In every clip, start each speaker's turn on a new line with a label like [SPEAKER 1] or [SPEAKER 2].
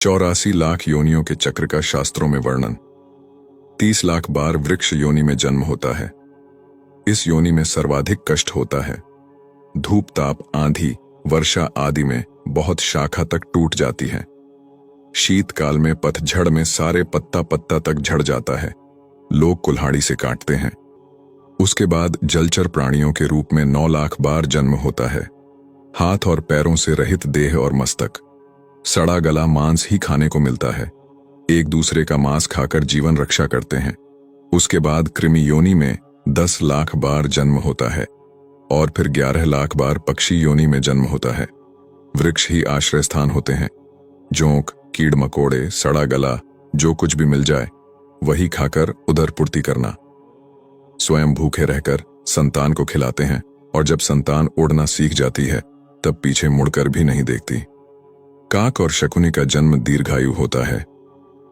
[SPEAKER 1] 84 लाख योनियों के चक्र का शास्त्रों में वर्णन। 30 लाख बार वृक्ष योनि में जन्म होता है। इस योनि में सर्वाधिक कष्ट होता है। धूप ताप आंधी वर्षा आदि में बहुत शाखा तक टूट जाती है। शीतकाल में पतझड़ में सारे पत्ता पत्ता तक झड़ जाता है। लोग कुल्हाड़ी से काटते हैं। उसके बाद जलचर प्राणियों के रूप में 9 लाख बार जन्म होता है। हाथ और पैरों से रहित देह और मस्तक, सड़ा गला मांस ही खाने को मिलता है। एक दूसरे का मांस खाकर जीवन रक्षा करते हैं। उसके बाद कृमि योनि में 10 लाख बार जन्म होता है और फिर 11 लाख बार पक्षी योनि में जन्म होता है। वृक्ष ही आश्रय स्थान होते हैं। जोंक कीड़ मकोड़े सड़ा गला जो कुछ भी मिल जाए वही खाकर उदर पूर्ति करना। स्वयं भूखे रहकर संतान को खिलाते हैं और जब संतान उड़ना सीख जाती है तब पीछे मुड़कर भी नहीं देखती। काक और शकुनी का जन्म दीर्घायु होता है।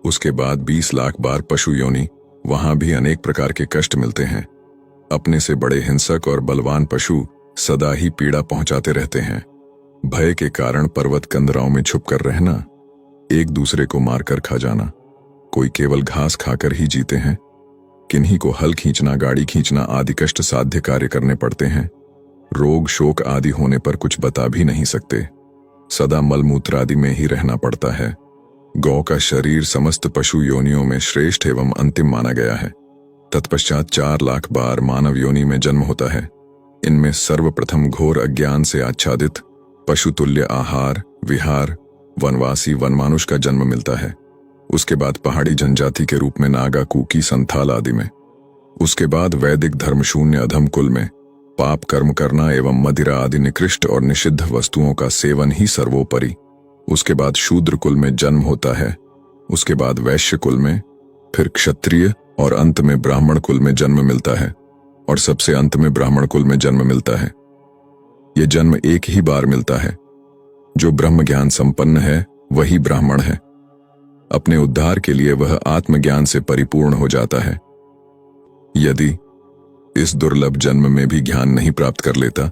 [SPEAKER 1] उसके बाद 20 लाख बार पशु योनि, वहां भी अनेक प्रकार के कष्ट मिलते हैं। अपने से बड़े हिंसक और बलवान पशु सदा ही पीड़ा पहुंचाते रहते हैं। भय के कारण पर्वत कंदराओं में छुपकर रहना, एक दूसरे को मारकर खा जाना। कोई केवल घास खाकर ही जीते हैं। किन्हीं को हल खींचना गाड़ी खींचना आदि कष्ट साध्य कार्य करने पड़ते हैं। रोग शोक आदि होने पर कुछ बता भी नहीं सकते। सदा मलमूत्र आदि में ही रहना पड़ता है। गौ का शरीर समस्त पशु योनियों में श्रेष्ठ एवं अंतिम माना गया है। तत्पश्चात 4 लाख बार मानव योनि में जन्म होता है। इनमें सर्वप्रथम घोर अज्ञान से आच्छादित पशुतुल्य आहार विहार वनवासी वनमानुष का जन्म मिलता है। उसके बाद पहाड़ी जनजाति के रूप में नागा कुकी संथाल आदि में। उसके बाद वैदिक धर्मशून्य अधम कुल में पाप कर्म करना एवं मदिरा आदि निकृष्ट और निषिद्ध वस्तुओं का सेवन ही सर्वोपरि। उसके बाद शूद्र कुल में जन्म होता है। उसके बाद वैश्य कुल में, फिर क्षत्रिय और अंत में ब्राह्मण कुल में जन्म मिलता है और सबसे अंत में ब्राह्मण कुल में जन्म मिलता है। यह जन्म एक ही बार मिलता है। जो ब्रह्म ज्ञान संपन्न है वही ब्राह्मण है। अपने उद्धार के लिए वह आत्मज्ञान से परिपूर्ण हो जाता है। यदि इस दुर्लभ जन्म में भी ज्ञान नहीं प्राप्त कर लेता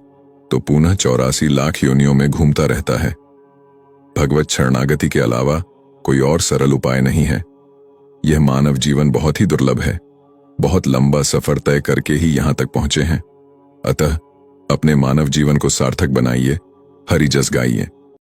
[SPEAKER 1] तो पुनः 84 लाख योनियों में घूमता रहता है। भगवत शरणागति के अलावा कोई और सरल उपाय नहीं है। यह मानव जीवन बहुत ही दुर्लभ है। बहुत लंबा सफर तय करके ही यहां तक पहुंचे हैं। अतः अपने मानव जीवन को सार्थक बनाइए, हरि जस गाइए।